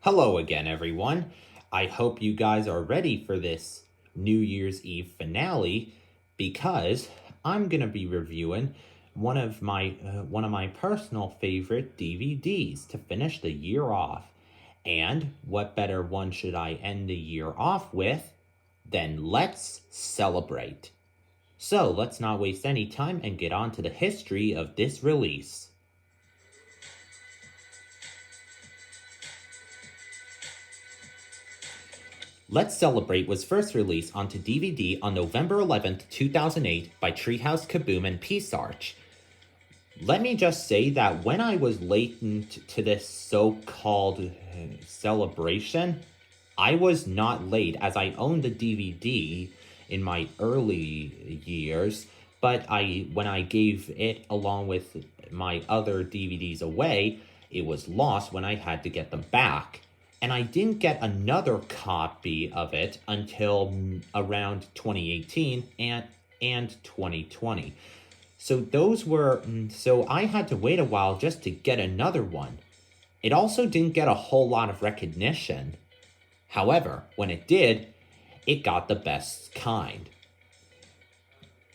Hello again, everyone. I hope you guys are ready for this New Year's Eve finale because I'm gonna be reviewing one of my personal favorite DVDs to finish the year off. And what better one should I end the year off with than Let's Celebrate. So let's not waste any time and get on to the history of this release. Let's Celebrate was first released onto DVD on November 11th, 2008 by Treehouse Kaboom and Peace Arch. Let me just say that when I was latent to this so-called celebration, I was not late as I owned the DVD in my early years, but when I gave it along with my other DVDs away, it was lost when I had to get them back. And I didn't get another copy of it until around 2018 and 2020. So I had to wait a while just to get another one. It also didn't get a whole lot of recognition. However, when it did, it got the best kind.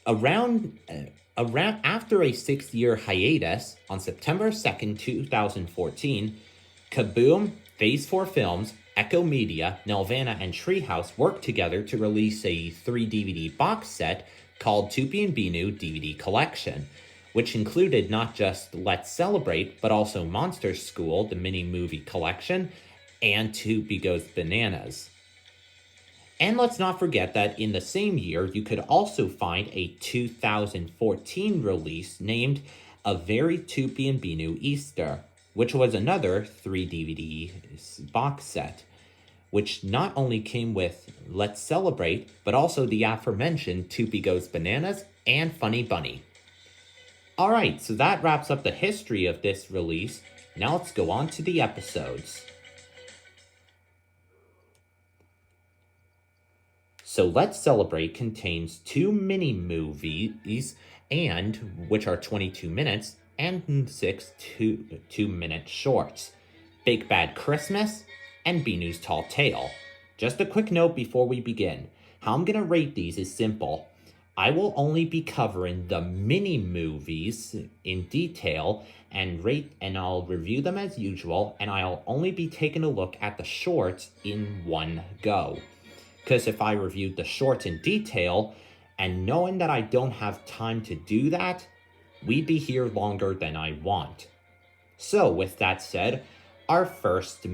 Around after a 6-year hiatus, on September 2nd, 2014, Kaboom, Phase 4 Films, Echo Media, Nelvana, and Treehouse worked together to release a 3-DVD box set called Tupi and Binu DVD Collection, which included not just Let's Celebrate, but also Monster School, the mini-movie collection, and Tupi Goes Bananas. And let's not forget that in the same year, you could also find a 2014 release named A Very Tupi and Binu Easter, which was another 3-DVD box set, which not only came with Let's Celebrate, but also the aforementioned Tupi Goes Bananas and Funny Bunny. Alright, so that wraps up the history of this release. Now let's go on to the episodes. So Let's Celebrate contains 2 mini-movies, and which are 22 minutes, and 6 2-minute shorts. Big Bad Christmas, and Binu's Tall Tale. Just a quick note before we begin. How I'm going to rate these is simple. I will only be covering the mini-movies in detail and I'll review them as usual, and I'll only be taking a look at the shorts in one go. Because if I reviewed the shorts in detail, and knowing that I don't have time to do that, we'd be here longer than I want. So with that said, our first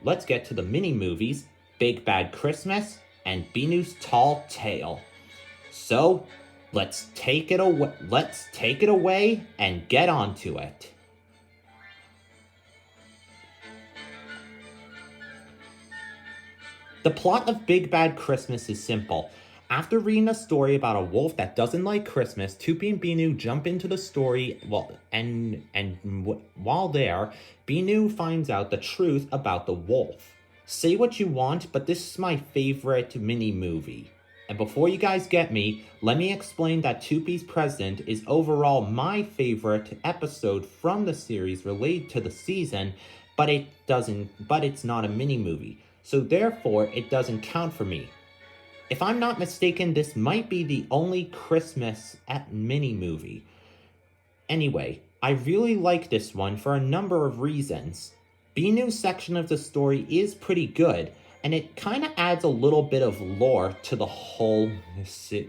let's get to the mini movies, Big Bad Christmas and Binu's Tall Tale. So let's take it away and get on to it. The plot of Big Bad Christmas is simple. After reading a story about a wolf that doesn't like Christmas, Tupi and Binu jump into the story, while there, Binu finds out the truth about the wolf. Say what you want, but this is my favorite mini-movie. And before you guys get me, let me explain that Tupi's Present is overall my favorite episode from the series related to the season, but it's not a mini-movie. So therefore, it doesn't count for me. If I'm not mistaken, this might be the only Christmas mini-movie. Anyway, I really like this one for a number of reasons. Binu's section of the story is pretty good, and it kind of adds a little bit of lore to the whole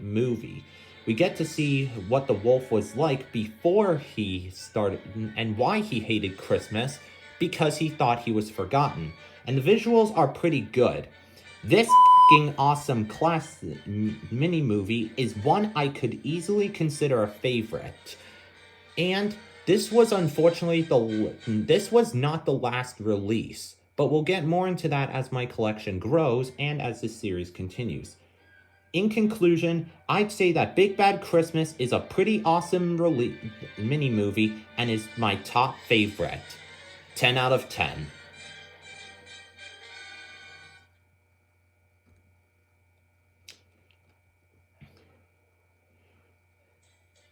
movie. We get to see what the wolf was like before he started, and why he hated Christmas, because he thought he was forgotten. And the visuals are pretty good. This awesome class mini-movie is one I could easily consider a favorite. And this was unfortunately this was not the last release, but we'll get more into that as my collection grows and as this series continues. In conclusion, I'd say that Big Bad Christmas is a pretty awesome mini-movie and is my top favorite. 10 out of 10.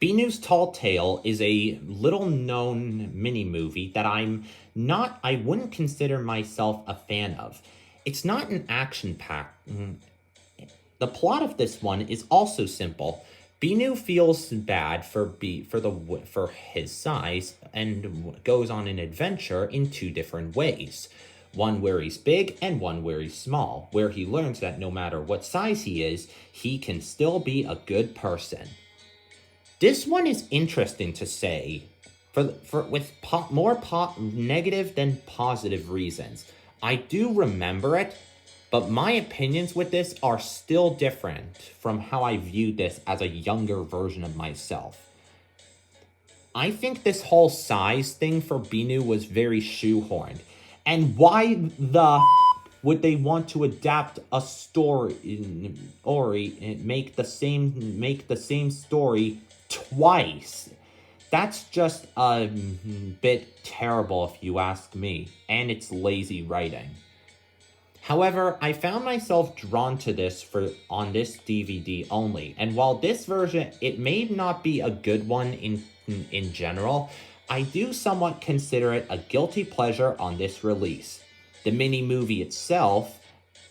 Binu's Tall Tale is a little known mini movie that I wouldn't consider myself a fan of. It's not an action pack. The plot of this one is also simple. Binu feels bad for his size and goes on an adventure in two different ways. One where he's big and one where he's small, where he learns that no matter what size he is, he can still be a good person. This one is interesting to say, more negative than positive reasons. I do remember it, but my opinions with this are still different from how I viewed this as a younger version of myself. I think this whole size thing for Binu was very shoehorned. And why would they want to adapt a story and make the same story twice? That's just a bit terrible if you ask me, and it's lazy writing. However, I found myself drawn to this on this DVD only, and while this version, it may not be a good one in general, I do somewhat consider it a guilty pleasure on this release. The mini movie itself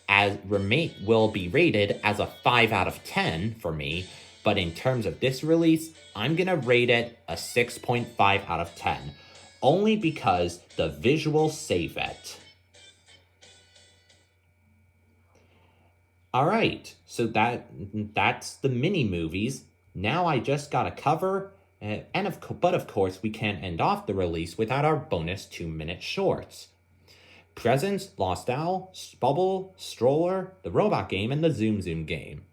will be rated as a 5 out of 10 for me, but in terms of this release, I'm gonna rate it a 6.5 out of 10, only because the visuals save it. Alright, so that's the mini movies. Now I just gotta cover, but of course we can't end off the release without our bonus 2-minute shorts. Presents, Lost Owl, Bubble, Stroller, the Robot Game, and the Zoom Zoom Game.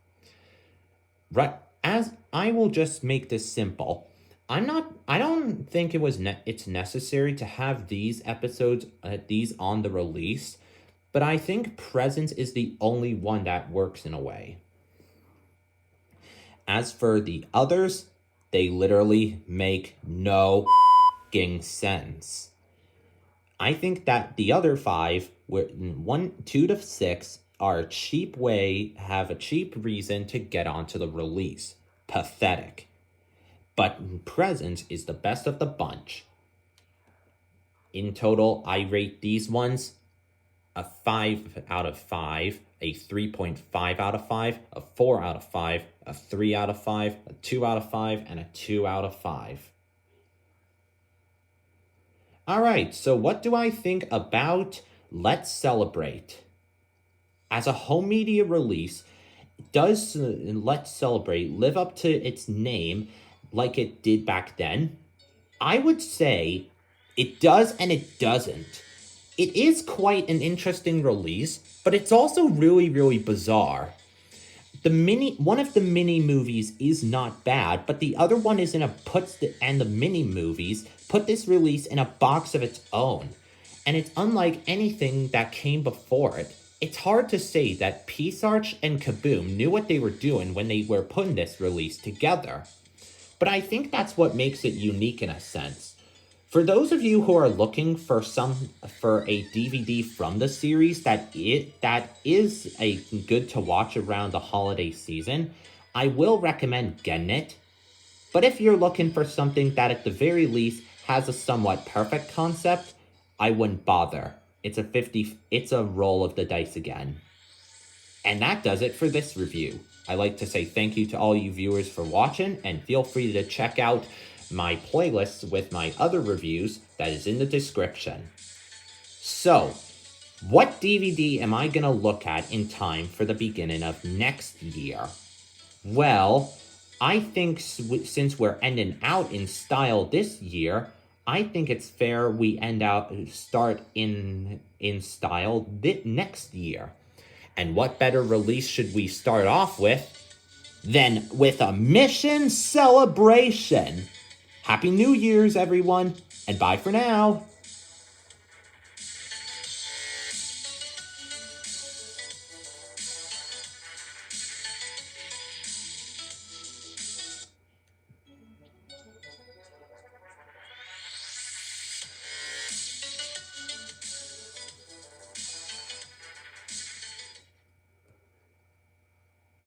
Right, as I will just make this simple. I don't think it's necessary to have these episodes, these on the release, but I think Presents is the only one that works in a way. As for the others, they literally make no sense. I think that the other 5, 2 to 6, have a cheap reason to get onto the release. Pathetic. But Presents is the best of the bunch. In total, I rate these ones a 5 out of 5, a 3.5 out of 5, a 4 out of 5, a 3 out of 5, a 2 out of 5, and a 2 out of 5. Alright, so what do I think about Let's Celebrate? As a home media release, does Let's Celebrate live up to its name like it did back then? I would say it does and it doesn't. It is quite an interesting release, but it's also really, really bizarre. One of the mini movies is not bad, but the other one is the mini movies put this release in a box of its own, and it's unlike anything that came before it. It's hard to say that Peace Arch and Kaboom knew what they were doing when they were putting this release together. But I think that's what makes it unique in a sense. For those of you who are looking for a DVD from the series that is good to watch around the holiday season, I will recommend getting it. But if you're looking for something that at the very least has a somewhat perfect concept, I wouldn't bother. It's a roll of the dice again. And that does it for this review. I'd like to say thank you to all you viewers for watching, and feel free to check out my playlists with my other reviews that is in the description. So, what DVD am I going to look at in time for the beginning of next year? Well, I think since we're ending out in style this year, I think it's fair we start in style next year. And what better release should we start off with than with a Mission Celebration? Happy New Year's, everyone, and bye for now.